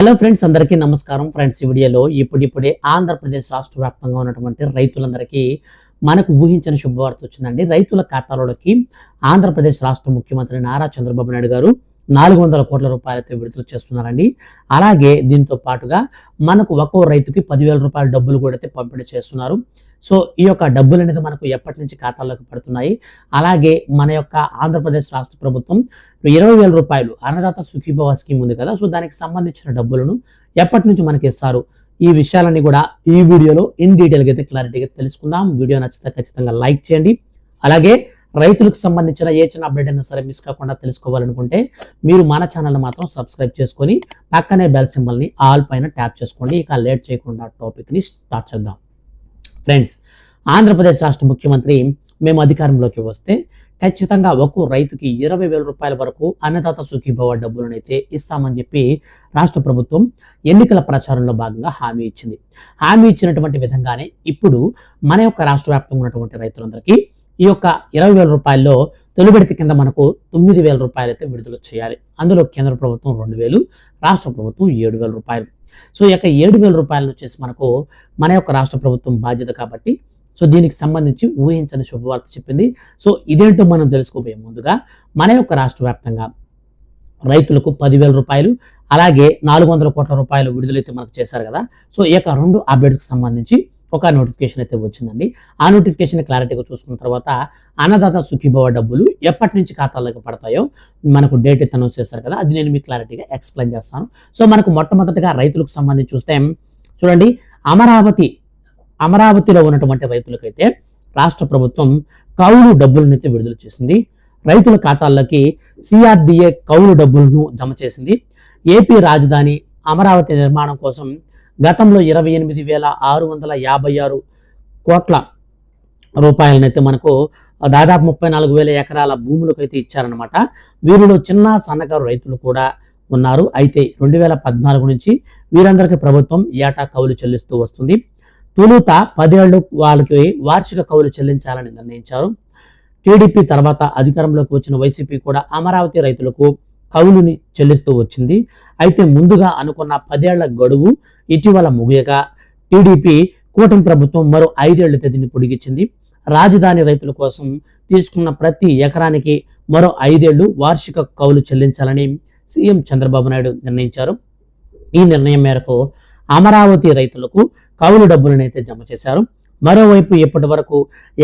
Hello friends, అందరికీ నమస్కారం. Friends, ఈ వీడియోలో ఇప్పుడిప్పుడే ఆంధ్రప్రదేశ్ రాష్ట్ర వ్యాప్తంగా ఉన్నటువంటి రైతులందరికీ మనకు ఊహించిన శుభవార్త వచ్చిందండి. రైతుల ఖాతాలోకి ఆంధ్రప్రదేశ్ రాష్ట్ర ముఖ్యమంత్రి నారా చంద్రబాబు నాయుడు గారు 400 కోట్ల రూపాయలైతే విడుదల చేస్తున్నారండి. అలాగే దీంతో పాటుగా మనకు ఒక్కో రైతుకి 10,000 రూపాయల డబ్బులు కూడా అయితే పంపిణీ చేస్తున్నారు. సో ఈ యొక్క డబ్బులు అనేది మనకు ఎప్పటి నుంచి ఖాతాల్లోకి పడుతున్నాయి. అలాగే మన యొక్క ఆంధ్రప్రదేశ్ రాష్ట్ర ప్రభుత్వం 20,000 రూపాయలు అన్నదాత సుఖీభవ స్కీమ్ ఉంది కదా, సో దానికి సంబంధించిన డబ్బులను ఎప్పటి నుంచి మనకి ఇస్తారు, ఈ విషయాలన్నీ కూడా ఈ వీడియోలో ఇన్ డీటెయిల్గా అయితే క్లారిటీగా తెలుసుకుందాం. వీడియో నచ్చితే ఖచ్చితంగా లైక్ చేయండి. అలాగే రైతులకు సంబంధించిన ఏ చిన్న అప్డేట్ అయినా సరే మిస్ కాకుండా తెలుసుకోవాలనుకుంటే మీరు మన ఛానల్ని మాత్రం సబ్స్క్రైబ్ చేసుకొని పక్కనే బెల్ సింబల్ని ఆల్ పైన ట్యాప్ చేసుకోండి. ఇక లేట్ చేయకుండా టాపిక్ని స్టార్ట్ చేద్దాం. ఫ్రెండ్స్, ఆంధ్రప్రదేశ్ రాష్ట్ర ముఖ్యమంత్రి మేము అధికారంలోకి వస్తే ఖచ్చితంగా ఒక్కో రైతుకి 20,000 రూపాయల వరకు అన్నదాత సుఖీభవ డబ్బులను అయితే ఇస్తామని చెప్పి రాష్ట్ర ప్రభుత్వం ఎన్నికల ప్రచారంలో భాగంగా హామీ ఇచ్చింది. హామీ ఇచ్చినటువంటి విధంగానే ఇప్పుడు మన యొక్క రాష్ట్ర వ్యాప్తంగా ఉన్నటువంటి రైతులందరికీ ఈ యొక్క 20,000 రూపాయల్లో తొలి విడత కింద మనకు 9,000 రూపాయలు అయితే విడుదల చేయాలి. అందులో కేంద్ర ప్రభుత్వం 2,000, రాష్ట్ర ప్రభుత్వం 7,000 రూపాయలు. సో ఈ యొక్క 7,000 రూపాయలను వచ్చేసి మనకు మన యొక్క రాష్ట్ర ప్రభుత్వం బాధ్యత కాబట్టి సో దీనికి సంబంధించి ఊహించని శుభవార్త చెప్పింది. సో ఇదేంటో మనం తెలుసుకోబోయే ముందుగా మన యొక్క రాష్ట్ర వ్యాప్తంగా రైతులకు 10,000 రూపాయలు అలాగే 400 కోట్ల రూపాయలు విడుదలైతే మనకు చేశారు కదా. సో ఈ యొక్క 2 అప్డేట్స్కి సంబంధించి ఒక నోటిఫికేషన్ అయితే వచ్చిందండి. ఆ నోటిఫికేషన్ క్లారిటీగా చూసుకున్న తర్వాత అన్నదాత సుఖీభవ డబ్బులు ఎప్పటి నుంచి ఖాతాల్లోకి పడతాయో మనకు డేట్ అయితే అనౌన్స్ చేశారు కదా, అది నేను మీకు క్లారిటీగా ఎక్స్ప్లెయిన్ చేస్తాను. సో మనకు మొట్టమొదటిగా రైతులకు సంబంధించి చూస్తే చూడండి, అమరావతిలో ఉన్నటువంటి రైతులకైతే రాష్ట్ర ప్రభుత్వం కౌలు డబ్బులను అయితే విడుదల చేసింది. రైతుల ఖాతాల్లోకి సిఆర్డిఏ కౌలు డబ్బులను జమ చేసింది. ఏపీ రాజధాని అమరావతి నిర్మాణం కోసం గతంలో 28,656 కోట్ల రూపాయలనైతే మనకు దాదాపు 34,000 ఎకరాల భూములకు అయితే ఇచ్చారనమాట. వీరిలో చిన్న సన్నకారు రైతులు కూడా ఉన్నారు. అయితే 2014 నుంచి వీరందరికీ ప్రభుత్వం ఏటా కౌలు చెల్లిస్తూ వస్తుంది. తొలుత 10 ఏళ్ళు వాళ్ళకి వార్షిక కౌలు చెల్లించాలని నిర్ణయించారు. టీడీపీ తర్వాత అధికారంలోకి వచ్చిన వైసీపీ కూడా అమరావతి రైతులకు కౌలుని చెల్లిస్తూ వచ్చింది. అయితే ముందుగా అనుకున్న 10 ఏళ్ల గడువు ఇటీవల ముగియగా టీడీపీ కూటమి ప్రభుత్వం మరో 5 ఏళ్ల తేదీని పొడిగించింది. రాజధాని రైతుల కోసం తీసుకున్న ప్రతి ఎకరానికి మరో 5 ఏళ్లు వార్షిక కౌలు చెల్లించాలని సీఎం చంద్రబాబు నాయుడు నిర్ణయించారు. ఈ నిర్ణయం మేరకు అమరావతి రైతులకు కౌలు డబ్బులను అయితే జమ చేశారు. మరోవైపు ఇప్పటి వరకు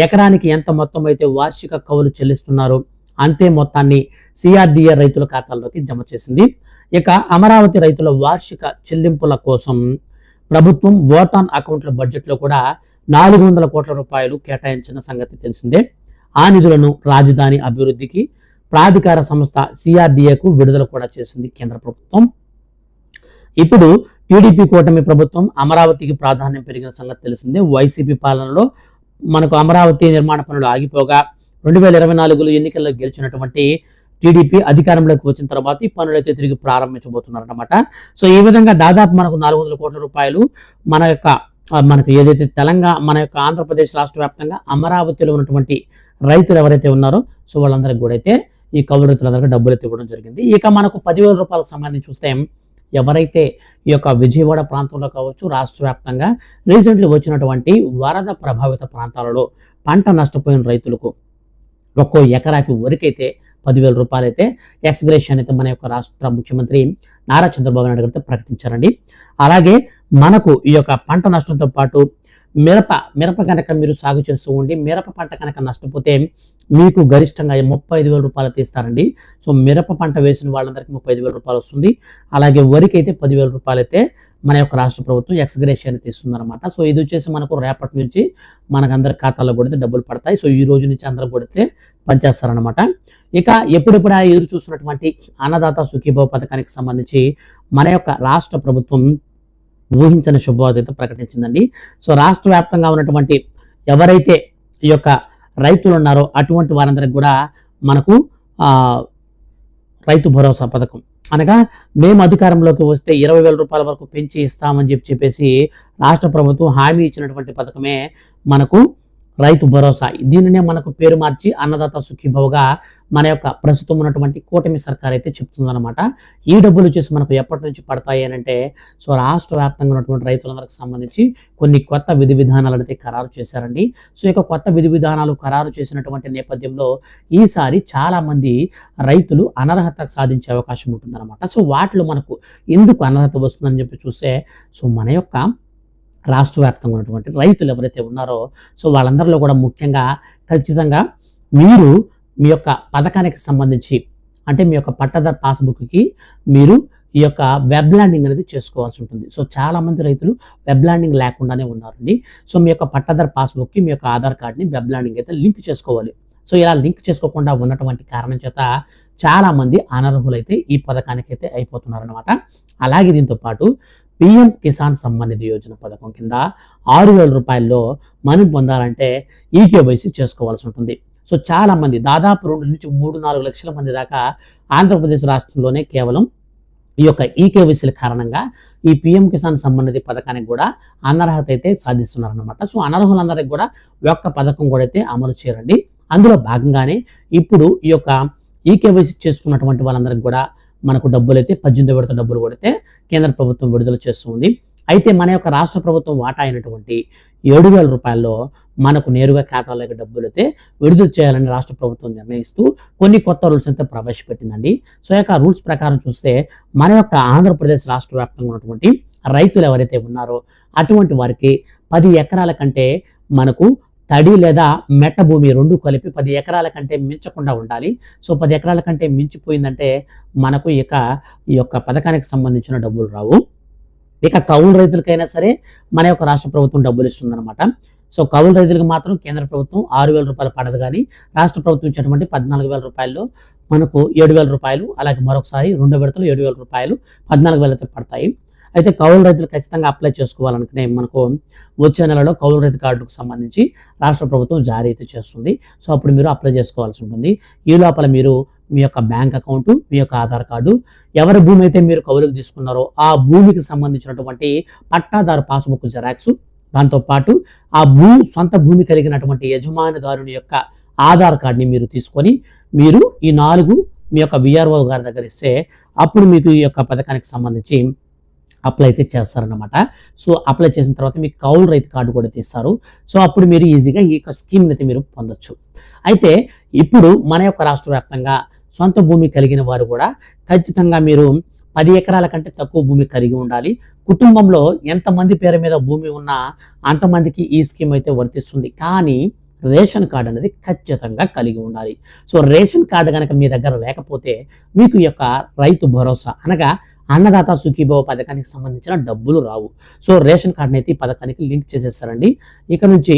ఎకరానికి ఎంత మొత్తం అయితే వార్షిక కౌలు చెల్లిస్తున్నారో అంతే మొత్తాన్ని సిఆర్డిఏ రైతుల ఖాతాల్లోకి జమ చేసింది. ఇక అమరావతి రైతుల వార్షిక చెల్లింపుల కోసం ప్రభుత్వం ఓటాన్ అకౌంట్ల బడ్జెట్లో కూడా 400 కోట్ల రూపాయలు కేటాయించిన సంగతి తెలిసిందే. ఆ నిధులను రాజధాని అభివృద్ధికి ప్రాధికార సంస్థ సిఆర్డిఏకు విడుదల కూడా చేసింది కేంద్ర ప్రభుత్వం. ఇప్పుడు టీడీపీ కూటమి ప్రభుత్వం అమరావతికి ప్రాధాన్యం పెరిగిన సంగతి తెలిసిందే. వైసీపీ పాలనలో మనకు అమరావతి నిర్మాణ పనులు ఆగిపోగా 2024లో ఎన్నికల్లో గెలిచినటువంటి టీడీపీ అధికారంలోకి వచ్చిన తర్వాత ఈ పనులు అయితే తిరిగి ప్రారంభించబోతున్నారన్నమాట. సో ఈ విధంగా దాదాపు మనకు 400 కోట్ల రూపాయలు మనకు ఏదైతే మన యొక్క ఆంధ్రప్రదేశ్ రాష్ట్ర వ్యాప్తంగా అమరావతిలో ఉన్నటువంటి రైతులు ఎవరైతే ఉన్నారో సో వాళ్ళందరికీ కూడా అయితే ఈ కౌలు రైతులందరికీ డబ్బులు అయితే ఇవ్వడం జరిగింది. ఇక మనకు 10,000 రూపాయలకు సంబంధించి చూస్తే ఎవరైతే ఈ యొక్క విజయవాడ ప్రాంతంలో కావచ్చు, రాష్ట్ర వ్యాప్తంగా రీసెంట్లీ వచ్చినటువంటి వరద ప్రభావిత ప్రాంతాలలో పంట నష్టపోయిన రైతులకు ఒక్కో ఎకరాకి వరకైతే 10,000 రూపాయలు అయితే ఎక్స్గ్రేషన్ అయితే మన యొక్క రాష్ట్ర ముఖ్యమంత్రి నారా చంద్రబాబు నాయుడు గారు ప్రకటించారండి. అలాగే మనకు ఈ యొక్క పంట నష్టంతో పాటు మిరప కనుక మీరు సాగు చేస్తూ ఉండి మిరప పంట కనుక నష్టపోతే మీకు గరిష్టంగా 35,000 రూపాయలు తీస్తారండి. సో మిరప పంట వేసిన వాళ్ళందరికీ 35,000 రూపాయలు వస్తుంది. అలాగే వరికి అయితే 10,000 రూపాయలు అయితే మన యొక్క రాష్ట్ర ప్రభుత్వం ఎక్స్గ్రేషన్ తీస్తుంది అనమాట. సో ఇది వచ్చేసి మనకు రేపటి నుంచి మనకందరి ఖాతాలో కొడితే డబ్బులు పడతాయి. సో ఈ రోజు నుంచి అందరూ కొడితే పనిచేస్తారనమాట. ఇక ఎప్పుడెప్పుడు ఎదురు చూస్తున్నటువంటి అన్నదాత సుఖీభవ పథకానికి సంబంధించి మన యొక్క రాష్ట్ర ప్రభుత్వం ఊహించని శుభవార్త అయితే ప్రకటించిందండి. సో రాష్ట్ర వ్యాప్తంగా ఉన్నటువంటి ఎవరైతే ఈ యొక్క రైతులు ఉన్నారో అటువంటి వారందరికి కూడా మనకు రైతు భరోసా పథకం అనగా మేము అధికారంలోకి వస్తే 20,000 రూపాయల వరకు పెంచి ఇస్తామని చెప్పేసి రాష్ట్ర ప్రభుత్వం హామీ ఇచ్చినటువంటి పథకమే మనకు రైతు భరోసా, దీనినే మనకు పేరు మార్చి అన్నదాత సుఖీభవగా మన యొక్క ప్రస్తుతం ఉన్నటువంటి కూటమి సర్కార్ అయితే చెప్తుందన్నమాట. ఈ డబ్బులు వచ్చేసి మనకు ఎప్పటి నుంచి పడతాయి అని అంటే, సో రాష్ట్ర వ్యాప్తంగా ఉన్నటువంటి రైతులందరికి సంబంధించి కొన్ని కొత్త విధి విధానాలు అయితే ఖరారు చేశారండి. సో ఇక కొత్త విధి విధానాలు ఖరారు చేసినటువంటి నేపథ్యంలో ఈసారి చాలా మంది రైతులు అనర్హత సాధించే అవకాశం ఉంటుందన్నమాట. సో వాటిలో మనకు ఎందుకు అనర్హత వస్తుందని చెప్పి చూస్తే, సో మన యొక్క రాష్ట్ర వ్యాప్తంగా ఉన్నటువంటి రైతులు ఎవరైతే ఉన్నారో, సో వాళ్ళందరిలో కూడా ముఖ్యంగా ఖచ్చితంగా మీరు మీ యొక్క పథకానికి సంబంధించి అంటే మీ యొక్క పట్టాదారు పాస్బుక్కి మీరు ఈ యొక్క వెబ్ ల్యాండింగ్ అనేది చేసుకోవాల్సి ఉంటుంది. సో చాలామంది రైతులు వెబ్ ల్యాండింగ్ లేకుండానే ఉన్నారండి. సో మీ యొక్క పట్టాదారు పాస్బుక్కి మీ యొక్క ఆధార్ కార్డ్ని వెబ్ ల్యాండింగ్ అయితే లింక్ చేసుకోవాలి. సో ఇలా లింక్ చేసుకోకుండా ఉన్నటువంటి కారణం చేత చాలామంది అనర్హులైతే ఈ పథకానికి అయితే అయిపోతున్నారనమాట. అలాగే దీంతో పాటు పిఎం కిసాన్ సమ్మాన్ నిధి యోజన పథకం కింద 6,000 రూపాయల్లో మనం పొందాలంటే ఈకేవైసీ చేసుకోవాల్సి ఉంటుంది. సో చాలా మంది దాదాపు 2 నుంచి 3-4 లక్షల మంది దాకా ఆంధ్రప్రదేశ్ రాష్ట్రంలోనే కేవలం ఈ యొక్క ఈకేవైసీల కారణంగా ఈ పిఎం కిసాన్ సమ్మాన్ నిధి పథకానికి కూడా అనర్హత అయితే సాధిస్తున్నారనమాట. సో అనర్హులందరికీ కూడా ఒక్క పథకం కూడా అయితే అమలు చేయరండి. అందులో భాగంగానే ఇప్పుడు ఈ యొక్క ఈకేవైసీ చేసుకున్నటువంటి వాళ్ళందరికీ కూడా మనకు డబ్బులు అయితే 18వ విడత డబ్బులు కొడితే కేంద్ర ప్రభుత్వం విడుదల చేస్తుంది. అయితే మన యొక్క రాష్ట్ర ప్రభుత్వం వాటా అయినటువంటి 7,000 రూపాయల్లో మనకు నేరుగా ఖాతాలోకి డబ్బులు అయితే విడుదల చేయాలని రాష్ట్ర ప్రభుత్వం నిర్ణయిస్తూ కొన్ని కొత్త రూల్స్ అయితే ప్రవేశపెట్టిందండి. సో యొక్క రూల్స్ ప్రకారం చూస్తే మన యొక్క ఆంధ్రప్రదేశ్ రాష్ట్ర వ్యాప్తంగా ఉన్నటువంటి రైతులు ఎవరైతే ఉన్నారో అటువంటి వారికి 10 ఎకరాల కంటే మనకు తడి లేదా మెట్ట భూమి 2 కలిపి 10 ఎకరాల కంటే మించకుండా ఉండాలి. సో 10 ఎకరాల కంటే మించిపోయిందంటే మనకు ఈ యొక్క పథకానికి సంబంధించిన డబ్బులు రావు. ఇక కౌలు రైతులకైనా సరే మన యొక్క రాష్ట్ర ప్రభుత్వం డబ్బులు ఇస్తుందన్నమాట. సో కౌలు రైతులకు మాత్రం కేంద్ర ప్రభుత్వం 6,000 రూపాయలు పడదు, కానీ రాష్ట్ర ప్రభుత్వం ఇచ్చేటువంటి 14,000 రూపాయల్లో మనకు 7,000 రూపాయలు, అలాగే మరొకసారి 2వ విడతలో 7,000 రూపాయలు 14,000 అయితే పడతాయి. అయితే కౌలు రైతులు ఖచ్చితంగా అప్లై చేసుకోవాలనుకునే మనకు వచ్చే నెలలో కౌలు రైతు కార్డులకు సంబంధించి రాష్ట్ర ప్రభుత్వం జారీ అయితే చేస్తుంది. సో అప్పుడు మీరు అప్లై చేసుకోవాల్సి ఉంటుంది. ఈ లోపల మీరు మీ యొక్క బ్యాంక్ అకౌంట్, మీ యొక్క ఆధార్ కార్డు, ఎవరి భూమి అయితే మీరు కౌలుకు తీసుకున్నారో ఆ భూమికి సంబంధించినటువంటి పట్టాదారు పాస్బుక్ జెరాక్స్, దాంతోపాటు ఆ సొంత భూమి కలిగినటువంటి యజమానిదారుని యొక్క ఆధార్ కార్డుని మీరు తీసుకొని మీరు ఈ 4 మీ యొక్క విఆర్ఓ గారి దగ్గర ఇస్తే అప్పుడు మీకు ఈ యొక్క పథకానికి సంబంధించి అప్లై అయితే చేస్తారనమాట. సో అప్లై చేసిన తర్వాత మీకు కౌలు రైతు కార్డు కూడా తీస్తారు. సో అప్పుడు మీరు ఈజీగా ఈ యొక్క స్కీమ్ని అయితే మీరు పొందొచ్చు. అయితే ఇప్పుడు మన యొక్క రాష్ట్ర వ్యాప్తంగా సొంత భూమి కలిగిన వారు కూడా ఖచ్చితంగా మీరు 10 ఎకరాల కంటే తక్కువ భూమి కలిగి ఉండాలి. కుటుంబంలో ఎంతమంది పేరు మీద భూమి ఉన్నా అంతమందికి ఈ స్కీమ్ అయితే వర్తిస్తుంది. కానీ రేషన్ కార్డు అనేది ఖచ్చితంగా కలిగి ఉండాలి. సో రేషన్ కార్డు కనుక మీ దగ్గర లేకపోతే మీకు ఈ యొక్క రైతు భరోసా అనగా అన్నదాత సుఖీభవ పథకానికి సంబంధించిన డబ్బులు రావు. సో రేషన్ కార్డుని అయితే ఈ పథకానికి లింక్ చేసేసారండి. ఇక నుంచి